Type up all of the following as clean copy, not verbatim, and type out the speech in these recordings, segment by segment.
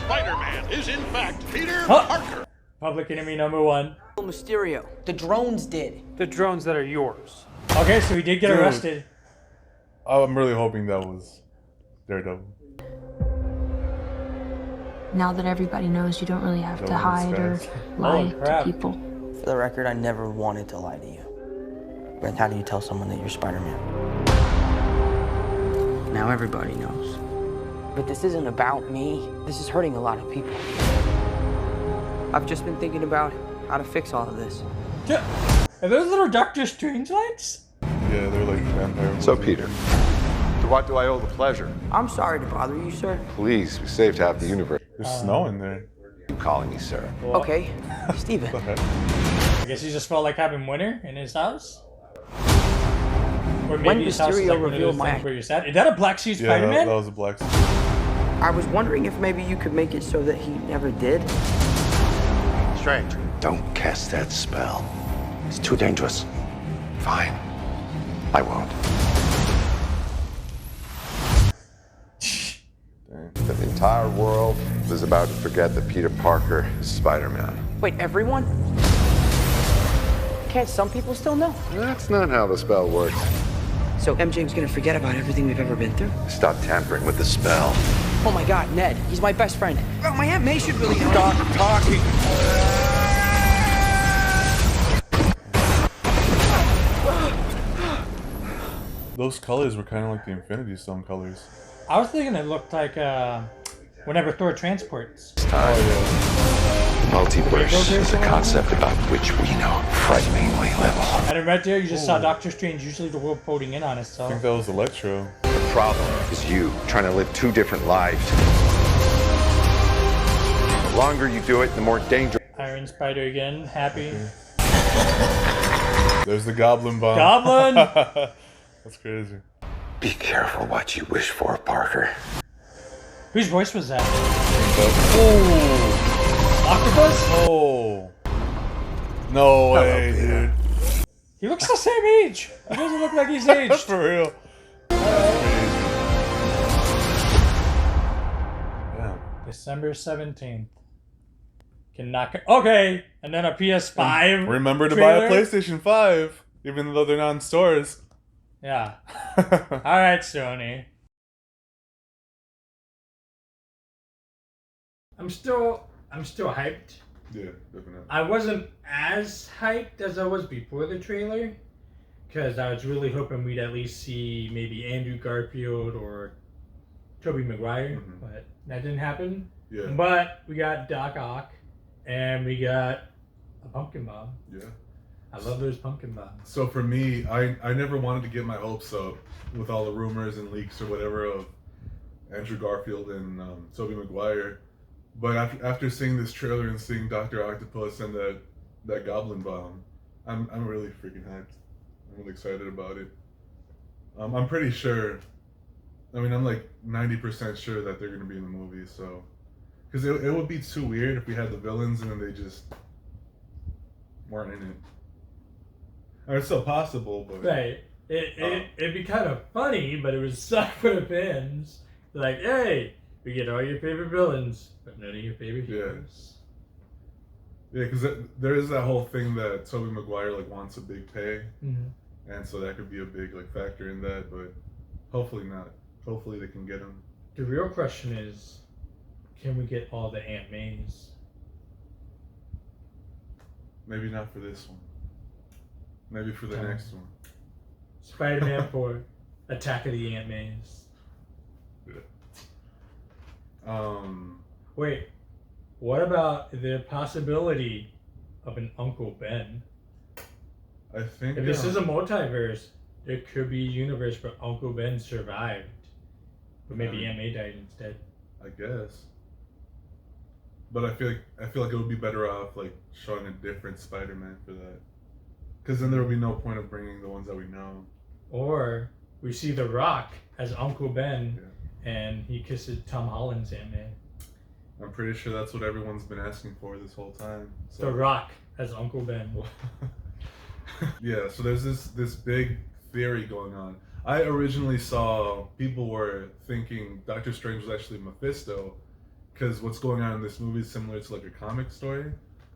Spider-Man is in fact Peter Huh. Parker. Public enemy number one. Mysterio. The drones did. The drones that are yours. Okay, so he did get Dude. arrested. I'm really hoping that was Daredevil. Now that everybody knows, you don't really have to Don't hide or understand. lie Holy crap. to people. For the record, I never wanted to lie to you. But how do you tell someone that you're Spider-Man? Now everybody knows. But this isn't about me. This is hurting a lot of people. I've just been thinking about how to fix all of this. Yeah. Are those little Doctor Strange lights? Yeah, they're like vampire. So, Peter, to what do I owe the pleasure? I'm sorry to bother you, sir. Please, we saved half the universe. There's snow in there. You calling me sir? Okay, Steven. What the heck? I guess he just felt like having winter in his house. Or maybe When his house is Mysterio like one of revealed those my things where you're sad. Is that a Black Suit Yeah, that Spider-Man? was a black suit. I was wondering if maybe you could make it so that he never did. Strange. Don't cast that spell. It's too dangerous. Fine. I won't. The entire world is about to forget that Peter Parker is Spider-Man. Wait, everyone? Can't some people still know? That's not how the spell works. So MJ's gonna forget about everything we've ever been through? Stop tampering with the spell. Oh my god, Ned, he's my best friend. Oh, my Aunt May should really know. Stop talking. Those colors were kind of like the Infinity Stone colors. I was thinking it looked like whenever Thor transports. Multiverse is a concept about which we know frighteningly little. And right there, you just saw Doctor Strange, usually the world folding in on I itself. think that was Electro. The problem is you trying to live two different lives. The longer you do it, the more dangerous. Iron Spider again, happy. There's the Goblin Bomb. Goblin! That's crazy. Be careful what you wish for, Parker. Whose voice was that? Oh, Octopus? oh. No way, Peter. dude. He looks the same age. He doesn't look like he's aged. For real. That's crazy. Damn. December 17th. Can knock it. Okay, and then a PS5. Remember to buy a trailer? PlayStation 5, even though they're not in stores. Yeah. Alright, Sony. I'm still hyped. Yeah, definitely. I wasn't as hyped as I was before the trailer, because I was really hoping we'd at least see maybe Andrew Garfield or Tobey Maguire, but that didn't happen. Yeah. But we got Doc Ock, and we got a pumpkin bomb. Yeah. I love those pumpkin bombs. So for me, I never wanted to get my hopes up with all the rumors and leaks or whatever of Andrew Garfield and Tobey Maguire. But after seeing this trailer and seeing Dr. Octopus and that Goblin Bomb, I'm really freaking hyped. I'm really excited about it. I'm pretty sure. I mean, I'm like 90% sure that they're gonna be in the movie. So, because it would be too weird if we had the villains and then they just weren't in it. I mean, it's still possible, but Right. It'd be kind of funny, but it would suck for the fans. Like, hey, we get all your favorite villains, but none of your favorite heroes. yeah, because there is that whole thing that Tobey Maguire like wants a big pay, Mhm. and so that could be a big like factor in that. But hopefully not. Hopefully they can get him. The real question is, can we get all the Aunt Mays? Maybe not for this one. Maybe for the next one. Spider-Man 4, Attack of the Aunt Mays. Wait, what about the possibility of an Uncle Ben? I think If this is a multiverse, there could be a universe where Uncle Ben survived, but maybe Aunt May died instead. I guess. But I feel like it would be better off like showing a different Spider-Man for that, because then there would be no point of bringing the ones that we know. Or we see The Rock as Uncle Ben, and he kisses Tom Holland's Aunt May. I'm pretty sure that's what everyone's been asking for this whole time. So. The Rock as Uncle Ben. Yeah, so there's this big theory going on. I originally saw people were thinking Doctor Strange was actually Mephisto, because what's going on in this movie is similar to like a comic story,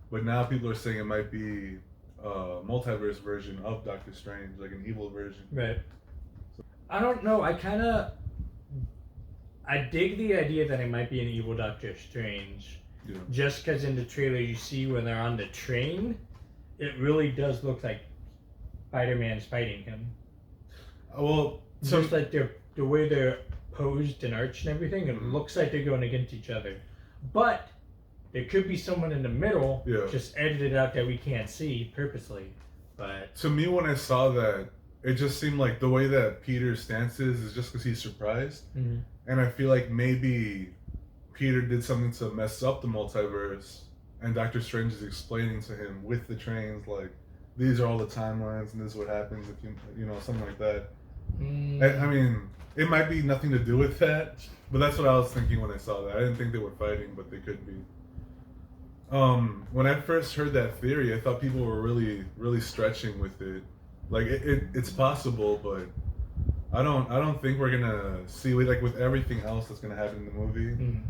but now people are saying it might be a multiverse version of Doctor Strange, like an evil version. Right. I don't know. I dig the idea that it might be an evil Doctor Strange. Yeah. Just because in the trailer you see when they're on the train, it really does look like Spider-Man's fighting him. Well, so Just like the way they're posed and arched and everything, it looks like they're going against each other. But there could be someone in the middle, just edited out that we can't see purposely. But to me, when I saw that, it just seemed like the way that Peter's stance is just because he's surprised. Mm-hmm. And I feel like maybe Peter did something to mess up the multiverse, and Doctor Strange is explaining to him with the trains, like, these are all the timelines, and this is what happens if you know, something like that. I mean, it might be nothing to do with that, but that's what I was thinking when I saw that. I didn't think they were fighting, but they could be. When I first heard that theory, I thought people were really, really stretching with it. Like, it's possible, but I don't think we're gonna see, like, with everything else that's gonna happen in the movie.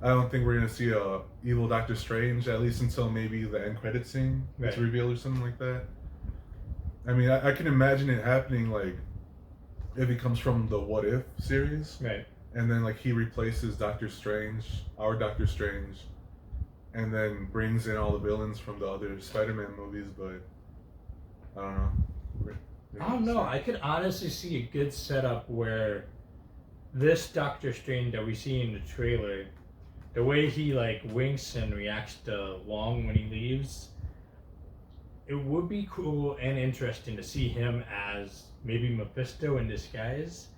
I don't think we're gonna see a evil Doctor Strange, at least until maybe the end credit scene gets revealed or something like that. I mean, I can imagine it happening, like, if he comes from the What If series, right, and then like he replaces Doctor Strange, our Doctor Strange, and then brings in all the villains from the other Spider-Man movies. But I don't know. I don't know. I could honestly see a good setup where this Doctor Strange that we see in the trailer, the way he like winks and reacts to Wong when he leaves, it would be cool and interesting to see him as maybe Mephisto in disguise,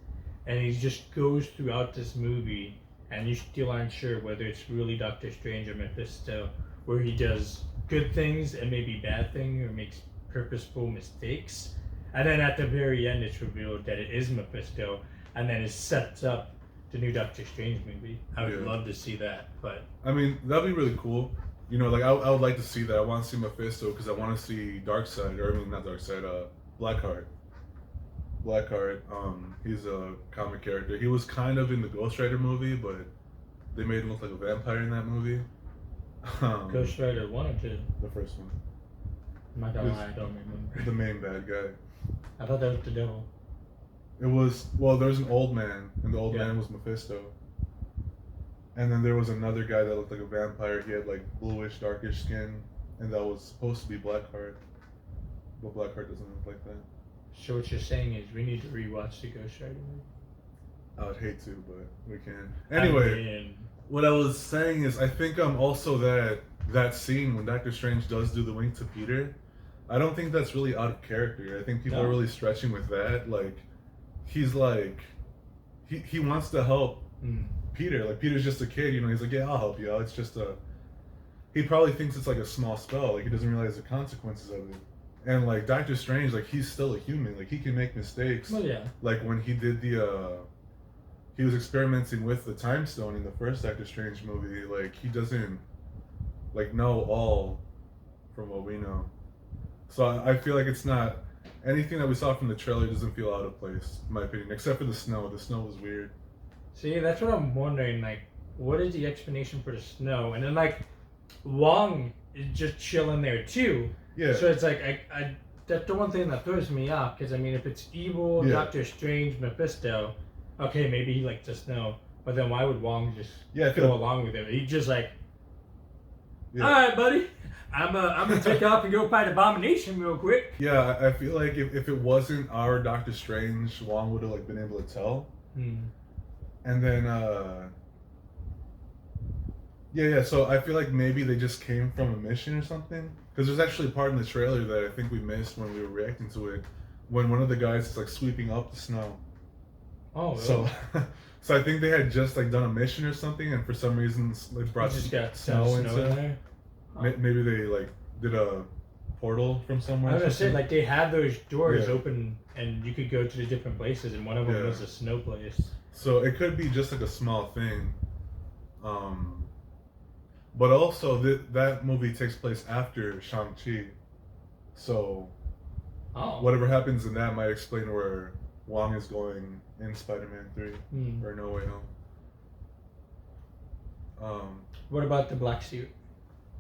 and he just goes throughout this movie and you still aren't sure whether it's really Doctor Strange or Mephisto, where he does good things and maybe bad things or makes purposeful mistakes, and then at the very end it's revealed that it is Mephisto, and then it sets up the new Doctor Strange movie. I would love to see that. But I mean, that'd be really cool. You know, like I would like to see that. I want to see Mephisto because I want to see Darkseid, or I mean not Darkseid, Blackheart. Blackheart, he's a comic character. He was kind of in the Ghost Rider movie, but they made him look like a vampire in that movie. Ghost Rider 1 or 2? The first one. I don't remember. The main bad guy. I thought that was the devil. It was, well, there's an old man, and the old man was Mephisto. And then there was another guy that looked like a vampire. He had like bluish, darkish skin, and that was supposed to be Blackheart. But Blackheart doesn't look like that. So what you're saying is we need to rewatch the Ghost Rider movie? I would hate to, but we can. Anyway, what I was saying is I think also that scene when Doctor Strange does do the wink to Peter, I don't think that's really out of character. I think people are really stretching with that. Like, he's like, he wants to help Peter. Like, Peter's just a kid, you know. He's like, yeah, I'll help you out. It's just he probably thinks it's like a small spell. Like, he doesn't realize the consequences of it. And like Doctor Strange, like, he's still a human. Like, he can make mistakes. Well, yeah. Like when he did he was experimenting with the Time Stone in the first Doctor Strange movie. Like, he doesn't like know all from what we know. So I feel like it's not anything that we saw from the trailer doesn't feel out of place, in my opinion, except for the snow. The snow was weird. See, that's what I'm wondering. Like, what is the explanation for the snow? And then like Wong is just chilling there too. Yeah. So it's like I that's the one thing that throws me off, because I mean, if it's evil Doctor Strange, Mephisto, okay, maybe he likes the snow, but then why would Wong just go along with it? He just like, all right, buddy, I'm gonna take off and go fight Abomination real quick. Yeah, I feel like if it wasn't our Doctor Strange, Wong would have like been able to tell. And then yeah. So I feel like maybe they just came from a mission or something. Because there's actually a part in the trailer that I think we missed when we were reacting to it, when one of the guys is like sweeping up the snow. Oh, really? So I think they had just like done a mission or something, and for some reason they brought just got snow into in there. Maybe they like did a portal from somewhere. I was gonna say, like, they had those doors Yeah. open and you could go to the different places, and one of them was a snow place. So it could be just like a small thing. But also that movie takes place after Shang-Chi. So whatever happens in that might explain where Wong is going in Spider-Man 3 or No Way Home. What about the black suit?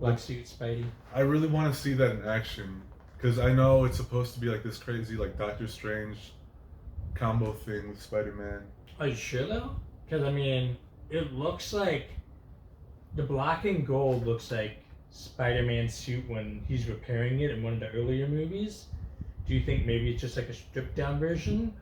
Black suit Spidey. I really want to see that in action because I know it's supposed to be like this crazy like Doctor Strange combo thing with Spider-Man. Are you sure though? Because I mean, it looks like the black and gold looks like Spider-Man's suit when he's repairing it in one of the earlier movies. Do you think maybe it's just like a stripped down version?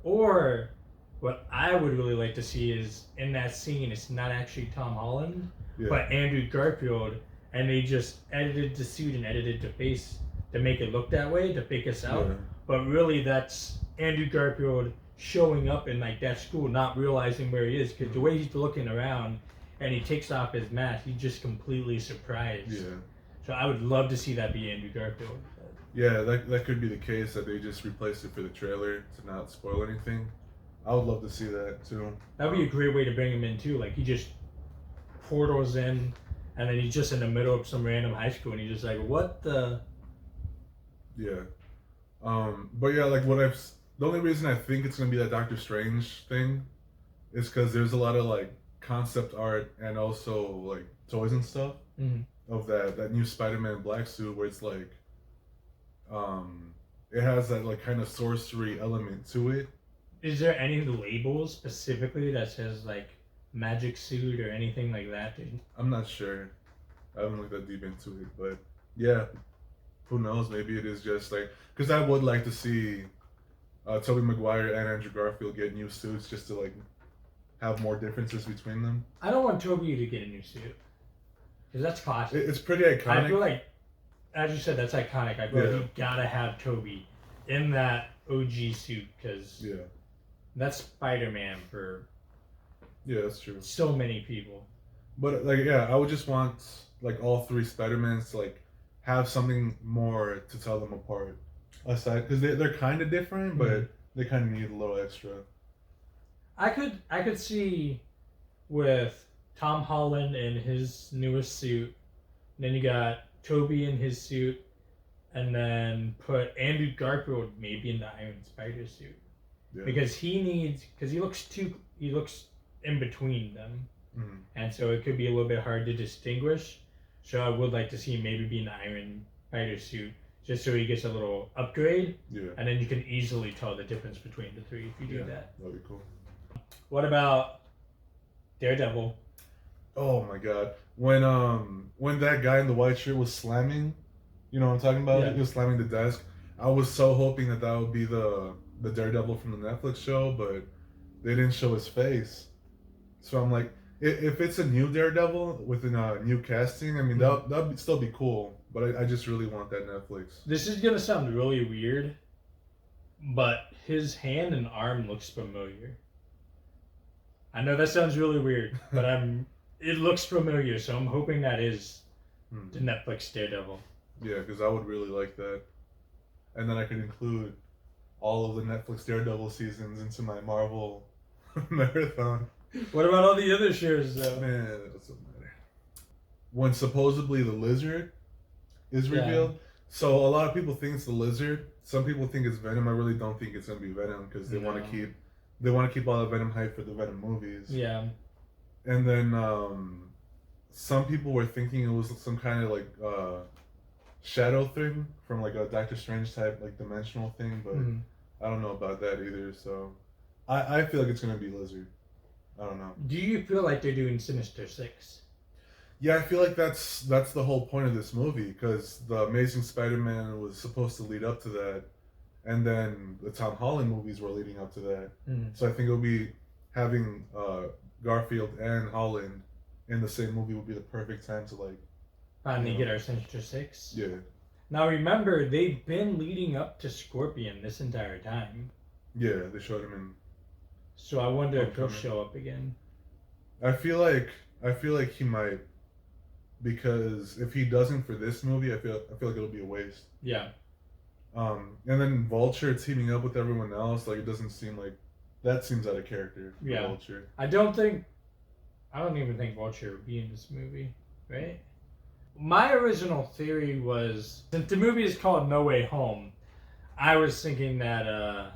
Or what I would really like to see is in that scene, it's not actually Tom Holland, but Andrew Garfield, and they just edited the suit and edited the face to make it look that way, to fake us out. Yeah. But really, that's Andrew Garfield showing up in like that school, not realizing where he is, because the way he's looking around and he takes off his mask, he's just completely surprised. Yeah. So I would love to see that be Andrew Garfield. Yeah, that could be the case, that they just replaced it for the trailer to not spoil anything. I would love to see that too. That'd be a great way to bring him in too. Like he just portals in, and then he's just in the middle of some random high school, and he's just like, "What the?" Yeah. But yeah, like the only reason I think it's gonna be that Doctor Strange thing is because there's a lot of like concept art and also like toys and stuff of that new Spider-Man black suit where it's like, it has that like kind of sorcery element to it. Is there any labels specifically that says like magic suit or anything like that? I'm not sure. I haven't looked that deep into it, but yeah, who knows? Maybe it is just like, because I would like to see Tobey Maguire and Andrew Garfield get new suits just to like have more differences between them. I don't want Tobey to get a new suit because that's classic. It's pretty iconic. I feel like, as you said, that's iconic. I feel like you gotta have Tobey in that OG suit because that's Spider-Man for that's true. So many people. But like I would just want like all three Spider-Mans to like have something more to tell them apart. Aside, because they're kind of different, but they kind of need a little extra. I could see with Tom Holland in his newest suit, then you got Tobey in his suit, and then put Andrew Garfield maybe in the Iron Spider suit, because he looks in between them, and so it could be a little bit hard to distinguish. So I would like to see him maybe be in the Iron Spider suit, just so he gets a little upgrade, and then you can easily tell the difference between the three if you do that. That'd be cool. What about Daredevil? Oh my god. When that guy in the white shirt was slamming, you know what I'm talking about? Yeah. He was slamming the desk. I was so hoping that would be the Daredevil from the Netflix show, but they didn't show his face. So I'm like, if it's a new Daredevil with a new casting, I mean, that'd still be cool. But I just really want that Netflix. This is gonna sound really weird, but his hand and arm looks familiar. I know that sounds really weird, but it looks familiar, so I'm hoping that is the Netflix Daredevil. Yeah, because I would really like that. And then I could include all of the Netflix Daredevil seasons into my Marvel marathon. What about all the other shows, though? Man, that doesn't matter. When supposedly the Lizard is revealed, so a lot of people think it's the Lizard. Some people think it's Venom. I really don't think it's gonna be Venom because they want to keep all the Venom hype for the Venom movies. Yeah. And then some people were thinking it was some kind of like shadow thing from like a Doctor Strange type like dimensional thing, but I don't know about that either. So I feel like it's gonna be Lizard. I don't know. Do you feel like they're doing Sinister Six? Yeah, I feel like that's the whole point of this movie, because the Amazing Spider-Man was supposed to lead up to that, and then the Tom Holland movies were leading up to that. So I think it'll be having Garfield and Holland in the same movie would be the perfect time to like finally get our Sinister Six. Yeah. Now remember, they've been leading up to Scorpion this entire time. Yeah, they showed him in. So I wonder if he'll show up again. I feel like he might, because if he doesn't for this movie, I feel like it'll be a waste. Yeah. And then Vulture teaming up with everyone else, like it doesn't seem like that seems out of character. Yeah. Vulture. I don't even think Vulture would be in this movie, right? My original theory was, since the movie is called No Way Home, I was thinking that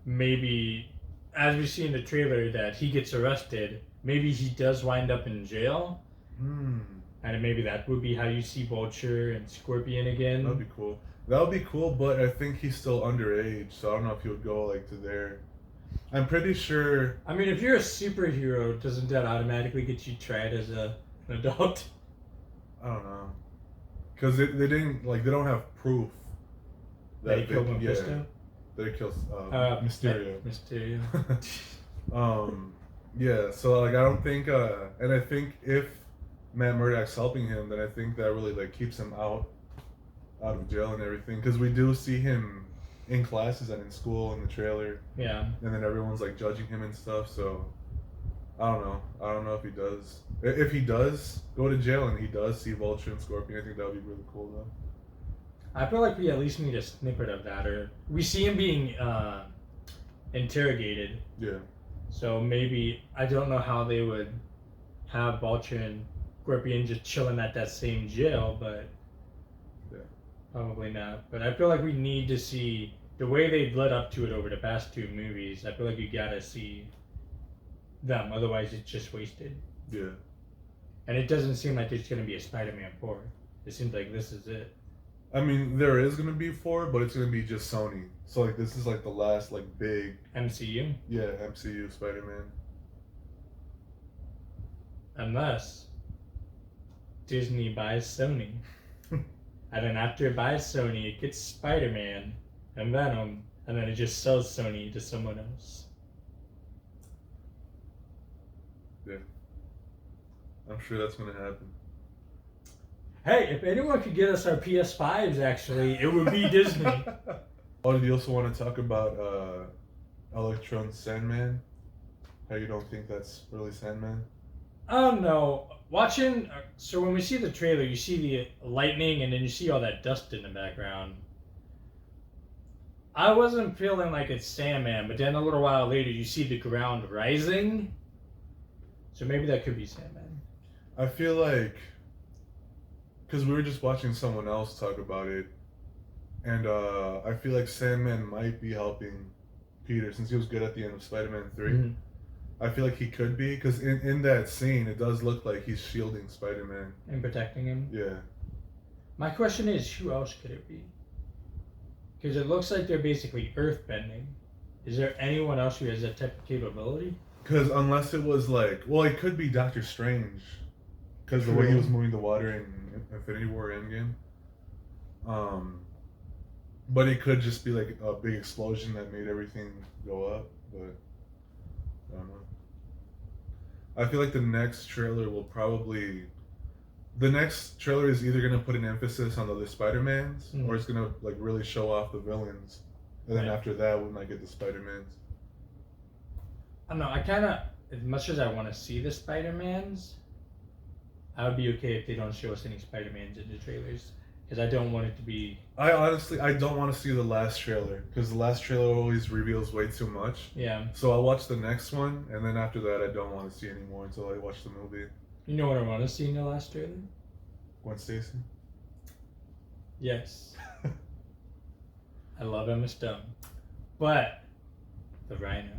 maybe, as we see in the trailer, that he gets arrested. maybe he does wind up in jail, Hmm. and maybe that would be how you see Vulture and Scorpion again. That'd be cool. That would be cool, but I think he's still underage, so I don't know if he would go like to there. I'm pretty sure. I mean, if you're a superhero, doesn't that automatically get you tried as an adult? I don't know, because they didn't like they don't have proof That he killed yeah, Mephisto? they killed Mysterio. Mysterio. Yeah, so like I don't think, and I think if Matt Murdock's helping him, then I think that really like keeps him out of jail and everything, because we do see him in classes and in school in the trailer, Yeah. and then everyone's like judging him and stuff. So I don't know if he does. If he does go to jail and he does see Vulture and Scorpion, I think that would be really cool though. I feel like we at least need a snippet of that, or we see him being interrogated. Yeah. So maybe I don't know how they would have Vulture and Scorpion just chilling at that same jail, but Yeah. probably not. But I feel like we need to see the way they've led up to it over the past two movies. I feel like you gotta see them, otherwise it's just wasted. Yeah. And it doesn't seem like there's gonna be a Spider-Man 4. It seems like this is it. I mean, there is gonna be 4, but it's gonna be just Sony. So like this is like the last like big MCU, MCU Spider-Man. unless Disney buys Sony. And then after it buys Sony, it gets Spider-Man and Venom, and then it just sells Sony to someone else. Yeah. I'm sure that's gonna happen. Hey, if anyone could get us our PS5s, actually, it would be Disney. Oh, did you also want to talk about Electron's Sandman? How you don't think that's really Sandman? I don't know. Watching, so when we see the trailer, you see the lightning and then you see all that dust in the background. I wasn't feeling like it's Sandman, but then a little while later you see the ground rising. So maybe that could be Sandman. I feel like, because we were just watching someone else talk about it, and I feel like Sandman might be helping Peter since he was good at the end of Spider-Man 3. Mm-hmm. I feel like he could be, because in that scene, it does look like he's shielding Spider-Man. And protecting him. Yeah. My question is, who else could it be? Because it looks like they're basically earthbending. Is there anyone else who has that type of capability? Because unless it was like, well, it could be Doctor Strange, because the way he was moving the water in Infinity War Endgame. But it could just be like a big explosion that made everything go up. But I don't know. I feel like the next trailer will probably. The next trailer is either gonna put an emphasis on the other Spider-Mans, or it's gonna like really show off the villains, and then after that we might get the Spider-Mans. I don't know. I kind of, as much as I want to see the Spider-Mans, I would be okay if they don't show us any Spider-Mans in the trailers, because I don't want it to be. I don't want to see the last trailer, because the last trailer always reveals way too much. Yeah. So I'll watch the next one, and then after that I don't want to see anymore until I watch the movie. You know what I want to see in the last trailer? Gwen Stacy? Yes. I love Emma Stone. But the Rhino.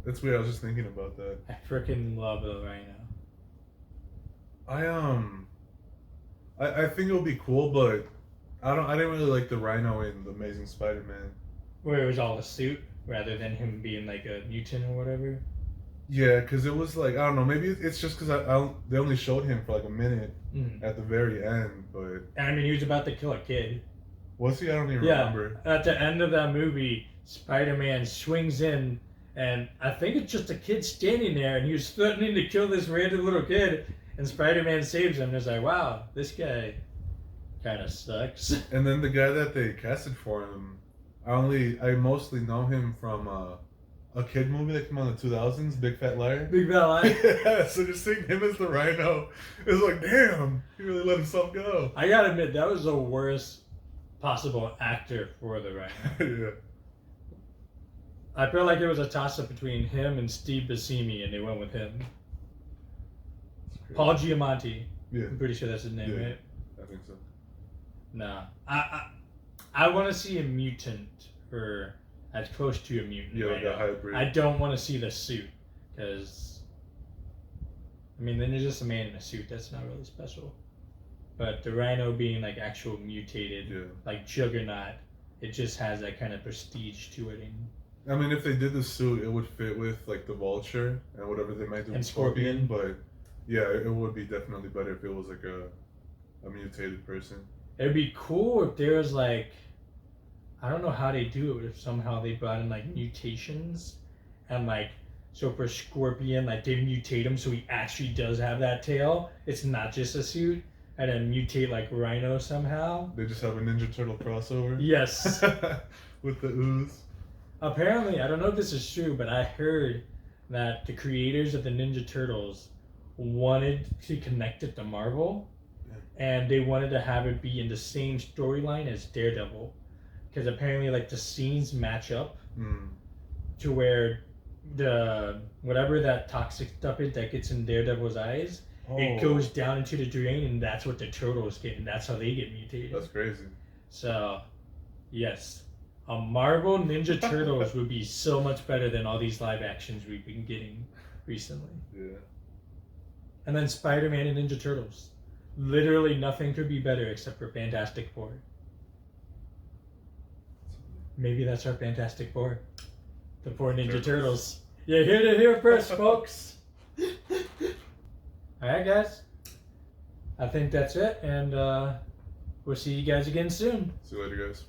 That's weird, I was just thinking about that. I freaking love the Rhino. I think it'll be cool, but I didn't really like the Rhino in The Amazing Spider-Man. Where it was all a suit rather than him being like a mutant or whatever. Yeah, because it was like, I don't know, maybe it's just because they only showed him for like a minute at the very end, but... And I mean, he was about to kill a kid. Was he? I don't even remember. At the end of that movie, Spider-Man swings in, and I think it's just a kid standing there, and he was threatening to kill this random little kid, and Spider-Man saves him, and it's like, wow, this guy kind of sucks. And then the guy that they casted for him, I mostly know him from a kid movie that came out in the 2000s, Big Fat Liar. Big Fat Liar? Yeah, so just seeing him as the Rhino, it was like, damn, he really let himself go. I gotta admit, that was the worst possible actor for the Rhino. Yeah. I feel like it was a toss-up between him and Steve Buscemi, and they went with him. Paul Giamatti. Yeah. I'm pretty sure that's his name, right? I think so. Nah. I want to see a mutant, or as close to a mutant. Yeah, Rhino. like a hybrid. I don't want to see the suit, because I mean, then there's just a man in a suit. That's not really special. But the Rhino being like actual mutated, like Juggernaut, it just has that kind of prestige to it. I mean, if they did the suit, it would fit with like the Vulture and whatever they might do with Scorpion. But yeah, it would be definitely better if it was like a mutated person. It'd be cool if there was like, I don't know how they do it, if somehow they brought in like mutations and like, so for Scorpion, like they mutate him so he actually does have that tail. It's not just a suit. And then mutate like Rhino somehow. They just have a Ninja Turtle crossover? Yes. With the ooze. Apparently, I don't know if this is true, but I heard that the creators of the Ninja Turtles wanted to connect it to Marvel. And they wanted to have it be in the same storyline as Daredevil. Because apparently like the scenes match up to where the whatever that toxic stuff is that gets in Daredevil's eyes, it goes down into the drain, and that's what the turtles get, and that's how they get mutated. That's crazy. So, yes, a Marvel Ninja Turtles would be so much better than all these live actions we've been getting recently. Yeah. And then Spider-Man and Ninja Turtles. Literally nothing could be better except for Fantastic Four. Maybe that's our Fantastic Four. The four Ninja Turtles. You heard it here first, folks. Alright, guys. I think that's it, and we'll see you guys again soon. See you later, guys.